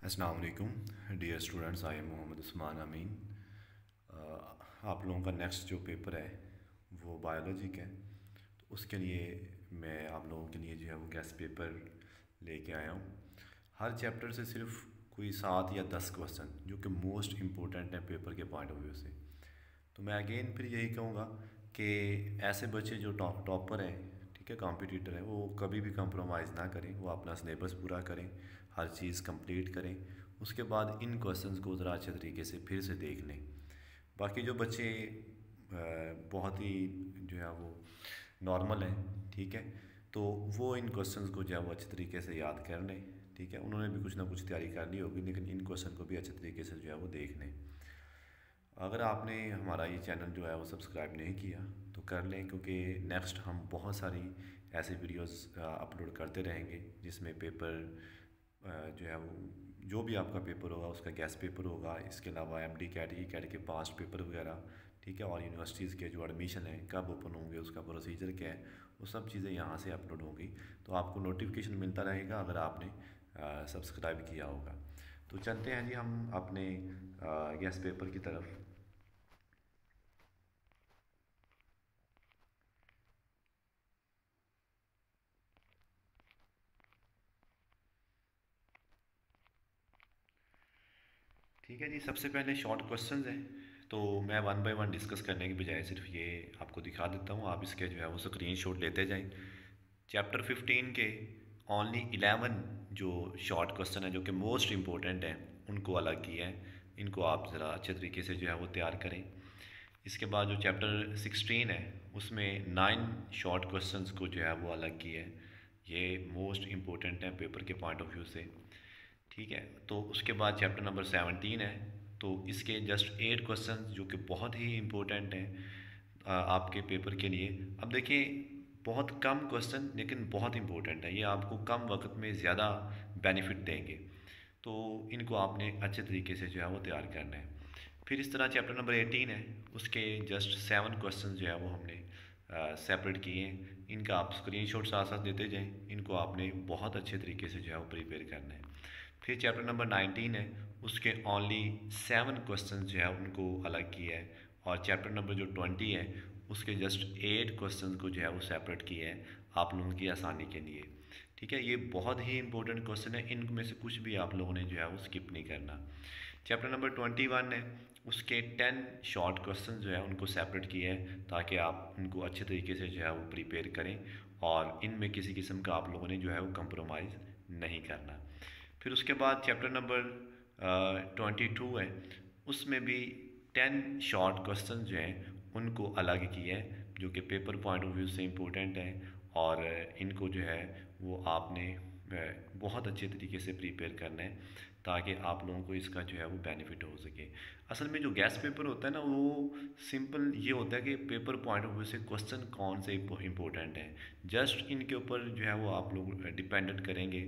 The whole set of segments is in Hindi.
अस्सलाम वालेकुम dear students, I am Mohammad Usman Amin. आप लोगों का नेक्स्ट जो पेपर है वो बायोलॉजी का है, तो उसके लिए मैं आप लोगों के लिए जो है वो गेस्ट पेपर लेके आया हूँ। हर चैप्टर से सिर्फ कोई 7 या 10 क्वेश्चन जो कि मोस्ट इम्पोर्टेंट है पेपर के पॉइंट ऑफ व्यू से। तो मैं अगेन फिर यही कहूँगा कि ऐसे बच्चे जो टॉपर हैं, ठीक है, कॉम्पिटिटर हैं, वो कभी भी कंप्रोमाइज़ ना करें, वो अपना सिलेबस पूरा करें, हर चीज़ कंप्लीट करें। उसके बाद इन क्वेश्चंस को ज़रा अच्छे तरीके से फिर से देख लें। बाकी जो बच्चे बहुत ही जो है वो नॉर्मल हैं, ठीक है, तो वो इन क्वेश्चंस को जो है वो अच्छे तरीके से याद कर लें। ठीक है, उन्होंने भी कुछ ना कुछ तैयारी कर ली होगी, लेकिन इन क्वेश्चन को भी अच्छे तरीके से जो है वो देख लें। अगर आपने हमारा ये चैनल जो है वो सब्सक्राइब नहीं किया तो कर लें, क्योंकि नेक्स्ट हम बहुत सारी ऐसी वीडियोस अपलोड करते रहेंगे जिसमें पेपर जो है वो जो भी आपका पेपर होगा उसका गैस पेपर होगा। इसके अलावा एमडी कैट ई कैट के पास्ट पेपर वगैरह, ठीक है, और यूनिवर्सिटीज़ के जो एडमिशन है कब ओपन होंगे, उसका प्रोसीजर क्या है, वो सब चीज़ें यहाँ से अपलोड होंगी। तो आपको नोटिफिकेशन मिलता रहेगा अगर आपने सब्सक्राइब किया होगा। तो चलते हैं जी हम अपने गैस पेपर की तरफ। ठीक है जी, सबसे पहले शॉर्ट क्वेश्चंस हैं, तो मैं वन बाय वन डिस्कस करने की बजाय सिर्फ ये आपको दिखा देता हूँ, आप इसके जो है वो स्क्रीन शॉट लेते जाएं। चैप्टर 15 के ओनली 11 जो शॉर्ट क्वेश्चन है जो कि मोस्ट इम्पोर्टेंट हैं उनको अलग किया है। इनको आप ज़रा अच्छे तरीके से जो है वो तैयार करें। इसके बाद जो चैप्टर 16 है उसमें 9 शॉर्ट क्वेश्चंस को जो है वो अलग किया है। ये मोस्ट इम्पोर्टेंट है पेपर के पॉइंट ऑफ व्यू से। ठीक है, तो उसके बाद चैप्टर नंबर 17 है, तो इसके जस्ट 8 क्वेश्चन जो कि बहुत ही इम्पोर्टेंट हैं आपके पेपर के लिए। अब देखिए, बहुत कम क्वेश्चन लेकिन बहुत इंपॉर्टेंट है, ये आपको कम वक्त में ज़्यादा बेनिफिट देंगे, तो इनको आपने अच्छे तरीके से जो है वो तैयार करना है। फिर इस तरह चैप्टर नंबर 18 है, उसके जस्ट 7 क्वेश्चन जो है वो हमने सेपरेट किए हैं। इनका आप स्क्रीन शॉट साथ साथ देते जाएँ, इनको आपने बहुत अच्छे तरीके से जो है वो प्रिपेयर करना है। फिर चैप्टर नंबर 19 है, उसके ओनली 7 क्वेश्चन जो है उनको अलग किया है। और चैप्टर नंबर जो 20 है उसके जस्ट 8 क्वेश्चन को जो है वो सेपरेट किया है आप लोगों की आसानी के लिए। ठीक है, ये बहुत ही इंपॉर्टेंट क्वेश्चन है, इनमें से कुछ भी आप लोगों ने जो है वो स्किप नहीं करना। चैप्टर नंबर 21 है, उसके 10 शॉर्ट क्वेश्चन जो है उनको सेपरेट किया है ताकि आप उनको अच्छे तरीके से जो है वो प्रिपेयर करें, और इनमें किसी किस्म का आप लोगों ने जो है वो कंप्रोमाइज़ नहीं करना। फिर उसके बाद चैप्टर नंबर 22 है, उसमें भी 10 शॉर्ट क्वेश्चन जो हैं उनको अलग किया है जो कि पेपर पॉइंट ऑफ व्यू से इम्पोर्टेंट है, और इनको जो है वो आपने बहुत अच्छे तरीके से प्रिपेयर करना है ताकि आप लोगों को इसका जो है वो बेनिफिट हो सके। असल में जो गैस पेपर होता है ना, वो सिंपल ये होता है कि पेपर पॉइंट ऑफ व्यू से क्वेश्चन कौन से इम्पोर्टेंट हैं, जस्ट इनके ऊपर जो है वो आप लोग डिपेंडेंट करेंगे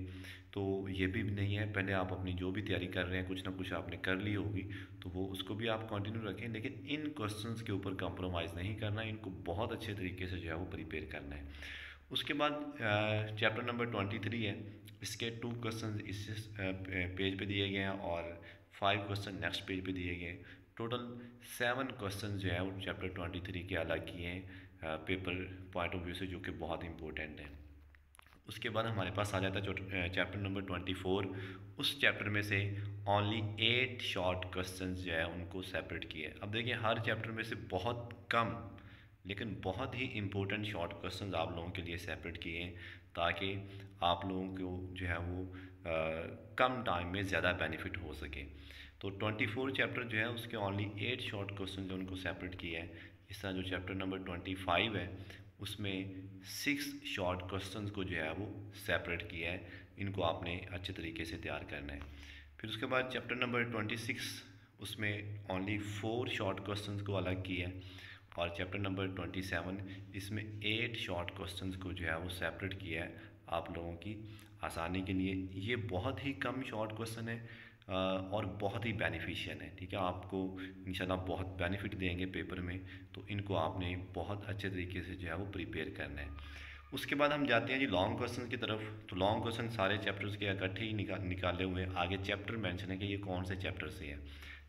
तो ये भी नहीं है। पहले आप अपनी जो भी तैयारी कर रहे हैं कुछ ना कुछ आपने कर ली होगी, तो वो उसको भी आप कंटिन्यू रखें, लेकिन इन क्वेश्चंस के ऊपर कंप्रोमाइज़ नहीं करना, इनको बहुत अच्छे तरीके से जो है वो प्रिपेयर करना है। उसके बाद चैप्टर नंबर 23 है, इसके 2 क्वेश्चन इस पेज पे दिए गए हैं और 5 क्वेश्चन नेक्स्ट पेज पे दिए गए हैं। टोटल 7 क्वेश्चन जो है वो चैप्टर 23 के अलग किए हैं पेपर पॉइंट ऑफ व्यू से, जो कि बहुत इंपॉर्टेंट है। उसके बाद हमारे पास आ जाता है चैप्टर नंबर 24। उस चैप्टर में से ओनली 8 शॉर्ट क्वेश्चंस जो है उनको सेपरेट किए। अब देखिए, हर चैप्टर में से बहुत कम लेकिन बहुत ही इम्पोर्टेंट शॉर्ट क्वेश्चंस आप लोगों के लिए सेपरेट किए हैं ताकि आप लोगों को जो है वो कम टाइम में ज़्यादा बेनिफिट हो सके। तो 24 चैप्टर जो है उसके ओनली 8 शॉर्ट क्वेश्चन जो उनको सेपरेट किया है। इस तरह जो चैप्टर नंबर 25 है उसमें 6 शॉर्ट क्वेश्चंस को जो है वो सेपरेट किया है, इनको आपने अच्छे तरीके से तैयार करना है। फिर उसके बाद चैप्टर नंबर 26, उसमें ओनली 4 शॉर्ट क्वेश्चंस को अलग किया है। और चैप्टर नंबर 27, इसमें 8 शॉर्ट क्वेश्चंस को जो है वो सेपरेट किया है आप लोगों की आसानी के लिए। ये बहुत ही कम शॉर्ट क्वेश्चन है और बहुत ही बेनिफिशियल है। ठीक है, आपको इंशाल्लाह बहुत बेनिफिट देंगे पेपर में, तो इनको आपने बहुत अच्छे तरीके से जो है वो प्रिपेयर करना है। उसके बाद हम जाते हैं जी लॉन्ग क्वेश्चन की तरफ। तो लॉन्ग क्वेश्चन सारे चैप्टर्स के इकट्ठे ही निकाले हुए हैं, आगे चैप्टर मेंशन है कि ये कौन से चैप्टर से है।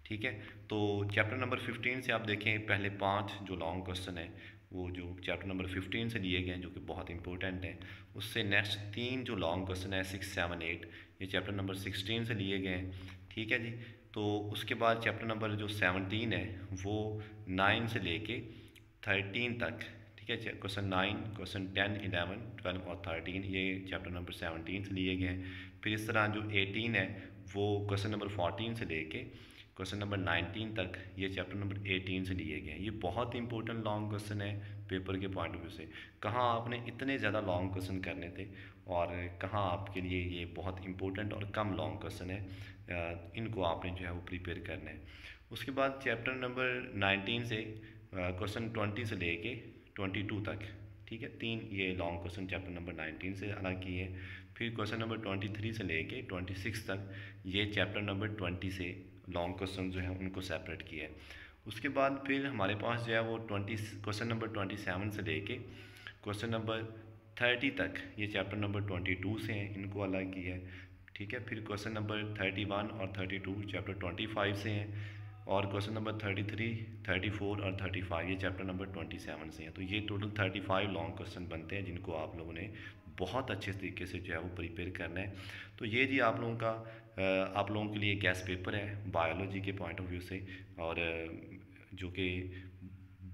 ठीक है, तो चैप्टर नंबर 15 से आप देखें पहले 5 जो लॉन्ग क्वेश्चन है वो जो चैप्टर नंबर 15 से लिए गए हैं, जो कि बहुत इंपॉर्टेंट है। उससे नेक्स्ट 3 जो लॉन्ग क्वेश्चन है 6, 7, 8, ये चैप्टर नंबर 16 से लिए गए हैं। ठीक है जी, तो उसके बाद चैप्टर नंबर जो 17 है वो 9 से लेके 13 तक। ठीक है, क्वेश्चन 9, क्वेश्चन 10, 11, 12 और 13 ये चैप्टर नंबर 17 से लिए गए हैं। फिर इस तरह जो 18 है वो क्वेश्चन नंबर 14 से लेके क्वेश्चन नंबर 19 तक ये चैप्टर नंबर 18 से लिए गए हैं। ये बहुत इंपॉर्टेंट लॉन्ग क्वेश्चन है पेपर के पॉइंट ऑफ व्यू से। कहाँ आपने इतने ज़्यादा लॉन्ग क्वेश्चन करने थे और कहाँ आपके लिए ये बहुत इंपॉर्टेंट और कम लॉन्ग क्वेश्चन है, इनको आपने जो है वो प्रिपेयर करना है। उसके बाद चैप्टर नंबर 19 से क्वेश्चन 20 से लेके 22 तक। ठीक है, 3 ये लॉन्ग क्वेश्चन चैप्टर नंबर 19 से अलग किए हैं। फिर क्वेश्चन नंबर 23 से लेके 26 तक ये चैप्टर नंबर 20 से लॉन्ग क्वेश्चन जो है उनको सेपरेट किया है। उसके बाद फिर हमारे पास जो है वो क्वेश्चन नंबर 27 से लेके क्वेश्चन नंबर 30 तक ये चैप्टर नंबर 22 से हैं, इनको अलग किया है। ठीक है, फिर क्वेश्चन नंबर 31 और 32 चैप्टर 25 से हैं, और क्वेश्चन नंबर 33, 34 और 35 ये चैप्टर नंबर 27 से हैं। तो ये टोटल 35 लॉन्ग क्वेश्चन बनते हैं जिनको आप लोगों ने बहुत अच्छे तरीके से जो है वो प्रिपेयर करना है। तो ये जी आप लोगों का आप लोगों के लिए गैस पेपर है बायोलॉजी के पॉइंट ऑफ व्यू से, और जो कि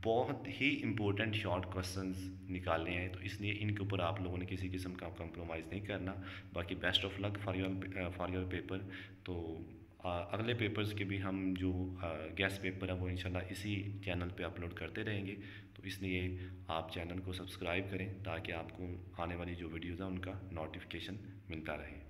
बहुत ही इम्पोर्टेंट शॉर्ट क्वेश्चंस निकालने हैं, तो इसलिए इनके ऊपर आप लोगों ने किसी किस्म का कंप्रोमाइज़ नहीं करना। बाकी best of luck for your paper. तो अगले पेपर्स के भी हम जो गैस पेपर है वो इंशाल्लाह इसी चैनल पे अपलोड करते रहेंगे। तो इसलिए आप चैनल को सब्सक्राइब करें ताकि आपको आने वाली जो वीडियोज़ हैं उनका नोटिफिकेशन मिलता रहे।